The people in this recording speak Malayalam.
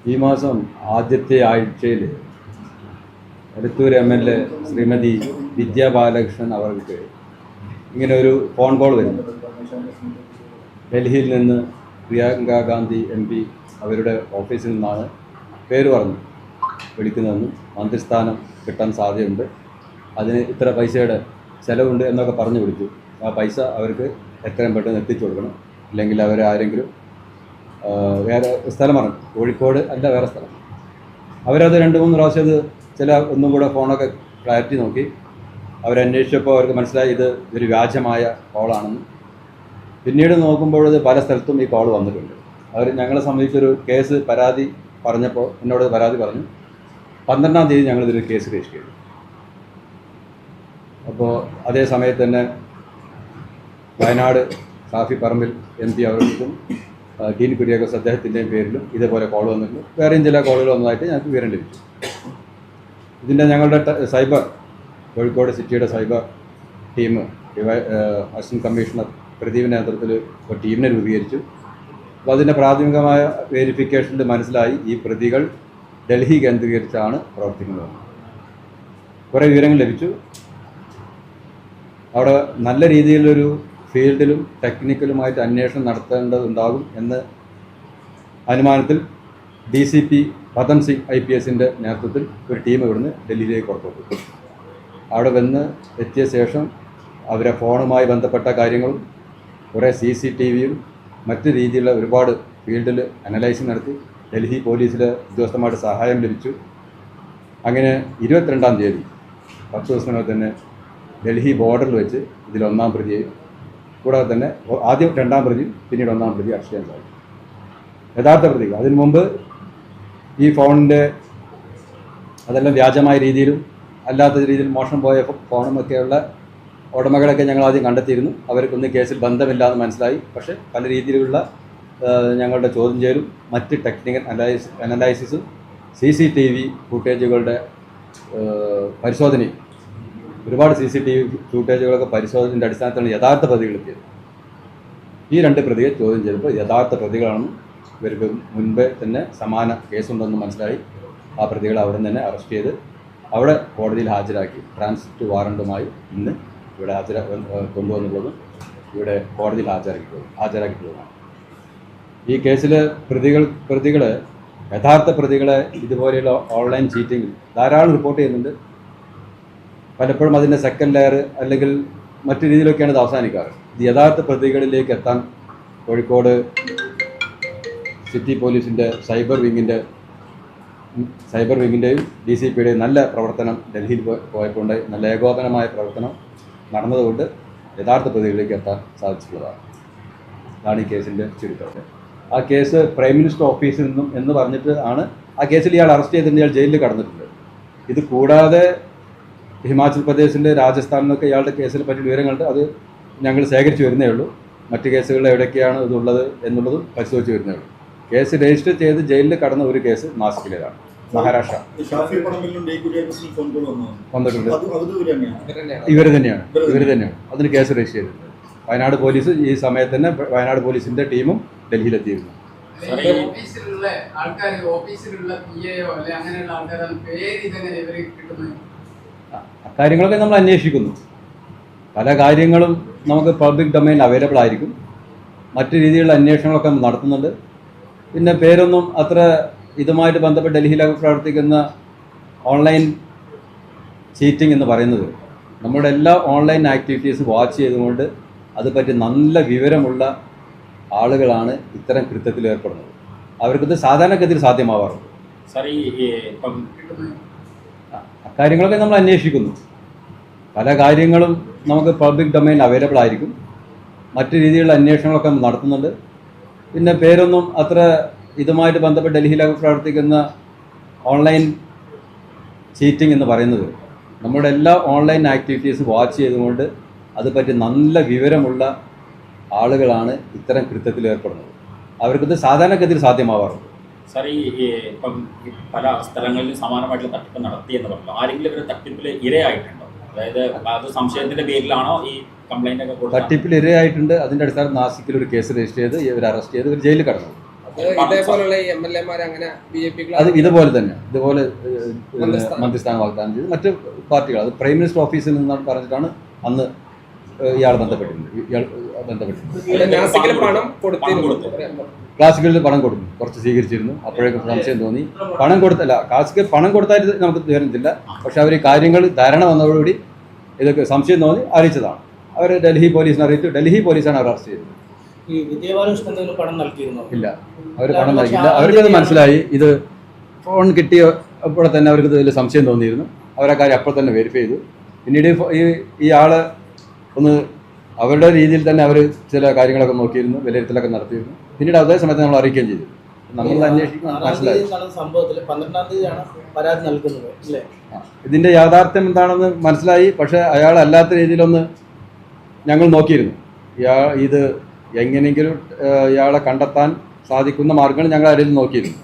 ഈ മാസം ആദ്യത്തെ ആഴ്ചയിൽ എടത്തൂർ MLA ശ്രീമതി വിദ്യാ ബാലകൃഷ്ണൻ അവർക്ക് ഇങ്ങനെ ഒരു ഫോൺ കോൾ വരുന്നു. ഡൽഹിയിൽ നിന്ന് പ്രിയങ്ക ഗാന്ധി MP അവരുടെ ഓഫീസിൽ നിന്നാണ് പേര് പറഞ്ഞു വിളിക്കുന്നതെന്നും മന്ത്രിസ്ഥാനം കിട്ടാൻ സാധ്യതയുണ്ട്, അതിന് ഇത്ര പൈസയുടെ ചിലവുണ്ട് എന്നൊക്കെ പറഞ്ഞു വിളിച്ചു. ആ പൈസ അവർക്ക് എത്രയും പെട്ടെന്ന് എത്തിച്ചു കൊടുക്കണം, ഇല്ലെങ്കിൽ അവരെ ആരെങ്കിലും വേറെ സ്ഥലം പറഞ്ഞു, കോഴിക്കോട് അല്ല വേറെ സ്ഥലം. അവരത് 2-3 പ്രാവശ്യം അത് ഒന്നും കൂടെ ഫോണൊക്കെ ക്ലാരിറ്റി നോക്കി അവരന്വേഷിച്ചപ്പോൾ അവർക്ക് മനസ്സിലായി ഇത് ഒരു വ്യാജമായ കോളാണെന്ന്. പിന്നീട് നോക്കുമ്പോൾ ഇത് പല സ്ഥലത്തും ഈ കോൾ വന്നിട്ടുണ്ട്. അവർ ഞങ്ങളെ സംബന്ധിച്ചൊരു കേസ് പരാതി പറഞ്ഞപ്പോൾ എന്നോട് പരാതി പറഞ്ഞു. 12-ാം തീയതി ഞങ്ങളിതൊരു കേസ് രജിസ്റ്റർ ചെയ്തു. അപ്പോൾ അതേ സമയത്ത് തന്നെ വയനാട് ഷാഫി പറമ്പിൽ MP അവർക്കും ഡീൻ കുര്യാക്കോസ് അദ്ദേഹത്തിൻ്റെയും പേരിലും ഇതേപോലെ കോൾ വന്നിട്ടുണ്ട്. വേറെയും ചില കോളുകൾ വന്നതായിട്ട് ഞങ്ങൾക്ക് വിവരം ലഭിച്ചു. ഇതിൻ്റെ ഞങ്ങളുടെ സൈബർ കോഴിക്കോട് സിറ്റിയുടെ സൈബർ ടീം അസിസ്റ്റന്റ് കമ്മീഷണർ പ്രദീപിൻ്റെ നേതൃത്വത്തിൽ ഒരു ടീമിനെ രൂപീകരിച്ചു. അപ്പോൾ അതിൻ്റെ പ്രാഥമികമായ വെരിഫിക്കേഷനിൽ മനസ്സിലായി ഈ പ്രതികൾ ഡൽഹി കേന്ദ്രീകരിച്ചാണ് പ്രവർത്തിക്കുന്നത്. കുറേ വിവരങ്ങൾ ലഭിച്ചു. അവിടെ നല്ല രീതിയിലൊരു ഫീൽഡിലും ടെക്നിക്കലുമായിട്ട് അന്വേഷണം നടത്തേണ്ടതുണ്ടാകും എന്ന അനുമാനത്തിൽ DCP പതൻ സിംഗ് IPSൻ്റെ നേതൃത്വത്തിൽ ഒരു ടീം ഇവിടുന്ന് ഡൽഹിയിലേക്ക് പുറപ്പെട്ടു. അവിടെ വന്ന് എത്തിയ ശേഷം അവരെ ഫോണുമായി ബന്ധപ്പെട്ട കാര്യങ്ങളും കുറേ CCTVയും മറ്റ് രീതിയിലുള്ള ഒരുപാട് ഫീൽഡിൽ അനലൈസിങ് നടത്തി. ഡൽഹി പോലീസിലെ ഉദ്യോഗസ്ഥന്മാരുടെ സഹായം ലഭിച്ചു. അങ്ങനെ 22-ാം തീയതി 10 ദിവസത്തിനകം തന്നെ ഡൽഹി ബോർഡറിൽ വെച്ച് ഇതിൽ 1-ാം പ്രതിയെ, കൂടാതെ തന്നെ ആദ്യം 2-ാം പ്രതി പിന്നീട് 1-ാം പ്രതി അറസ്റ്റ് ചെയ്യാൻ സാധിക്കും. യഥാർത്ഥ പ്രതികൾ അതിനു മുമ്പ് ഈ ഫോണിൻ്റെ അതെല്ലാം വ്യാജമായ രീതിയിലും അല്ലാത്ത രീതിയിൽ മോഷണം പോയ ഫോണുമൊക്കെയുള്ള ഉടമകളൊക്കെ ഞങ്ങൾ ആദ്യം കണ്ടെത്തിയിരുന്നു. അവർക്കൊന്നും കേസിൽ ബന്ധമില്ലാന്ന് മനസ്സിലായി. പക്ഷേ പല രീതിയിലുള്ള ഞങ്ങളുടെ ചോദ്യം ചെയ്യലും മറ്റ് ടെക്നിക്കൽ അനലൈസിസും CCTV ഫുട്ടേജുകളുടെ പരിശോധനയും ഒരുപാട് CCTV ഫുട്ടേജുകളൊക്കെ പരിശോധനയുടെ അടിസ്ഥാനത്തിലാണ് യഥാർത്ഥ പ്രതികളെത്തിയത്. ഈ 2 പ്രതിയെ ചോദ്യം ചെയ്തപ്പോൾ യഥാർത്ഥ പ്രതികളാണെന്നും ഇവർക്ക് മുൻപേ തന്നെ സമാന കേസുണ്ടെന്ന് മനസ്സിലായി. ആ പ്രതികളെ അവിടെ നിന്ന് തന്നെ അറസ്റ്റ് ചെയ്ത് അവിടെ കോടതിയിൽ ഹാജരാക്കി ട്രാൻസിറ്റ് വാറണ്ടുമായി ഇന്ന് ഇവിടെ കൊണ്ടുവന്നുള്ളതും ഇവിടെ കോടതിയിൽ ഹാജരാക്കിയിട്ടുള്ളതാണ്. ഈ കേസിലെ പ്രതികൾ യഥാർത്ഥ പ്രതികളെ ഇതുപോലെയുള്ള ഓൺലൈൻ ചീറ്റിങ്ങിൽ ധാരാളം റിപ്പോർട്ട് ചെയ്യുന്നുണ്ട്. പലപ്പോഴും അതിൻ്റെ സെക്കൻഡ് ലെയർ അല്ലെങ്കിൽ മറ്റു രീതിയിലൊക്കെയാണ് ഇത് അവസാനിക്കാറ്. ഇത് യഥാർത്ഥ പ്രതികളിലേക്ക് എത്താൻ കോഴിക്കോട് സിറ്റി പോലീസിൻ്റെ സൈബർ വിങ്ങിൻ്റെയും DCPയുടെയും നല്ല പ്രവർത്തനം ഡൽഹിയിൽ പോയപ്പോൾ നല്ല ഏകോപനമായ പ്രവർത്തനം നടന്നതുകൊണ്ട് യഥാർത്ഥ പ്രതികളിലേക്ക് എത്താൻ സാധിച്ചിട്ടുള്ളതാണ്. അതാണ് ഈ കേസിൻ്റെ ചുരുക്കം. ആ കേസ് പ്രൈം മിനിസ്റ്റർ ഓഫീസിൽ നിന്നും എന്ന് പറഞ്ഞിട്ട് ആണ് ആ കേസിൽ ഇയാൾ അറസ്റ്റ് ചെയ്തിട്ട് ഇയാൾ ജയിലിൽ കടന്നിട്ടുണ്ട്. ഇത് കൂടാതെ ഹിമാചൽ പ്രദേശിൻ്റെ രാജസ്ഥാനിൽ നിന്നൊക്കെ ഇയാളുടെ കേസിനെ പറ്റി വിവരങ്ങളുണ്ട്. അത് ഞങ്ങൾ ശേഖരിച്ച് വരുന്നേ ഉള്ളൂ. മറ്റ് കേസുകളിൽ എവിടെയൊക്കെയാണ് ഇതുള്ളത് എന്നുള്ളതും പരിശോധിച്ച് വരുന്നേ ഉള്ളൂ. കേസ് രജിസ്റ്റർ ചെയ്ത് ജയിലിൽ കടന്ന ഒരു കേസ് നാസിക്കിലേതാണ്, മഹാരാഷ്ട്ര. വന്നിട്ടുണ്ട്. ഇവർ തന്നെയാണ് അതിന് കേസ് രജിസ്റ്റർ ചെയ്തിട്ടുണ്ട്. വയനാട് പോലീസ് ഈ സമയത്ത് തന്നെ വയനാട് പോലീസിൻ്റെ ടീമും ഡൽഹിയിലെത്തിയിരുന്നു. അക്കാര്യങ്ങളൊക്കെ നമ്മൾ അന്വേഷിക്കുന്നു. പല കാര്യങ്ങളും നമുക്ക് പബ്ലിക് ഡൊമൈനിൽ അവൈലബിൾ ആയിരിക്കും. മറ്റു രീതിയിലുള്ള അന്വേഷണങ്ങളൊക്കെ നടത്തുന്നുണ്ട്. പിന്നെ പേരൊന്നും അത്ര ഇതുമായിട്ട് ബന്ധപ്പെട്ട് ഡൽഹിയിലൊക്കെ പ്രവർത്തിക്കുന്ന ഓൺലൈൻ ചീറ്റിംഗ് എന്ന് പറയുന്നത് നമ്മുടെ എല്ലാ ഓൺലൈൻ ആക്ടിവിറ്റീസ് വാച്ച് ചെയ്തുകൊണ്ട് അതുപറ്റി നല്ല വിവരമുള്ള ആളുകളാണ് ഇത്തരം കൃത്യത്തിൽ ഏർപ്പെടുന്നത്. അവർക്കിത് സാധാരണഗതിയിൽ സാധ്യമാവാറുണ്ട്. അക്കാര്യങ്ങളൊക്കെ നമ്മൾ അന്വേഷിക്കുന്നു. പല കാര്യങ്ങളും നമുക്ക് പബ്ലിക് ഡൊമൈനിൽ അവൈലബിൾ ആയിരിക്കും. മറ്റു രീതിയിലുള്ള അന്വേഷണങ്ങളൊക്കെ നടത്തുന്നുണ്ട്. പിന്നെ പേരൊന്നും അത്ര ഇതുമായിട്ട് ബന്ധപ്പെട്ട് ഡൽഹിയിലൊക്കെ പ്രവർത്തിക്കുന്ന ഓൺലൈൻ ചീറ്റിംഗ് എന്ന് പറയുന്നത് നമ്മുടെ എല്ലാ ഓൺലൈൻ ആക്ടിവിറ്റീസ് വാച്ച് ചെയ്തുകൊണ്ട് അതുപറ്റി നല്ല വിവരമുള്ള ആളുകളാണ് ഇത്തരം കൃത്യത്തിൽ ഏർപ്പെടുന്നത്. അവർക്കിത് സാധാരണഗതിയിൽ സാധ്യമാവാറുണ്ട്. സാർ, ഇപ്പം പല സ്ഥലങ്ങളിലും സമാനമായിട്ടുള്ള തട്ടിപ്പ് നടത്തി എന്ന് പറഞ്ഞു. ആരെങ്കിലും ഒരു തട്ടിപ്പിൽ ഇരയായിട്ടുണ്ടോ? അതായത് അത് സംശയത്തിന്റെ പേരിലാണോ ഈ കംപ്ലൈന്റ് ഒക്കെ? തട്ടിപ്പിൽ ഇരയായിട്ടുണ്ട്. അതിൻ്റെ അടിസ്ഥാനത്തിൽ നാസിക്കിൽ ഒരു കേസ് രജിസ്റ്റർ ചെയ്ത് ഇവർ അറസ്റ്റ് ചെയ്ത് ഇവർ ജയിലിൽ കടന്നു. ഇതേപോലുള്ള ഈ MLA അങ്ങനെ BJP അത് ഇതുപോലെ തന്നെ ഇതുപോലെ മന്ത്രിസ്ഥാനം വാഗ്ദാനം ചെയ്ത് മറ്റ് പാർട്ടികൾ അത് പ്രൈം മിനിസ്റ്റർ ഓഫീസിൽ നിന്നാണ് പറഞ്ഞിട്ടാണ് അന്ന് ഇയാൾ ബന്ധപ്പെട്ടിരുന്നത്. നാസിക്കിൽ പണം കൊടുത്തിരുന്നു. ക്ലാസിക്കലിൽ പണം കൊടുത്തു, കുറച്ച് സ്വീകരിച്ചിരുന്നു. അപ്പോഴേക്കും സംശയം തോന്നി. പണം കൊടുത്തല്ല, ക്ലാസിക്കൽ പണം കൊടുത്തായിട്ട് നമുക്ക് തീർന്നിട്ടില്ല. പക്ഷെ അവർ കാര്യങ്ങൾ ധാരണ വന്നതോടുകൂടി ഇതൊക്കെ സംശയം തോന്നി അറിയിച്ചതാണ്. അവർ ഡൽഹി പോലീസിനെ അറിയിച്ചു. ഡൽഹി പോലീസാണ് അവർ അറസ്റ്റ് ചെയ്തത്. ഈ വിജയബാലകൃഷ്ണൻ എന്തെങ്കിലും പണം നൽകിയിരുന്നോ? ഇല്ല, അവർ പണം നൽകിയില്ല. അവർക്കത് മനസ്സിലായി. ഇത് ഫോൺ കിട്ടിയ അപ്പോൾ തന്നെ അവർക്ക് ഇതിൽ സംശയം തോന്നിയിരുന്നു. അവരാ കാര്യം അപ്പോൾ തന്നെ വെരിഫൈ ചെയ്തു. പിന്നീട് ഈ ആള് ഒന്ന് അവരുടെ രീതിയിൽ തന്നെ അവർ ചില കാര്യങ്ങളൊക്കെ നോക്കിയിരുന്നു, വിലയിരുത്തലൊക്കെ നടത്തിയിരുന്നു. പിന്നീട് അതേ സമയത്ത് നമ്മൾ അറിയിക്കുകയും ചെയ്തു. നമ്മൾ അന്വേഷിക്കാൻ മനസ്സിലായി. സംഭവത്തിൽ 12-ാം തീയതിയാണ് പരാതി നൽകുന്നത് അല്ലേ? ഇതിന്റെ യാഥാർത്ഥ്യം എന്താണെന്ന് മനസ്സിലായി. പക്ഷെ അയാളല്ലാത്ത രീതിയിലൊന്ന് ഞങ്ങൾ നോക്കിയിരുന്നു. ഇത് എങ്ങനെയെങ്കിലും ഇയാളെ കണ്ടെത്താൻ സാധിക്കുന്ന മാർഗങ്ങൾ ഞങ്ങൾ അതിൽ നോക്കിയിരുന്നു.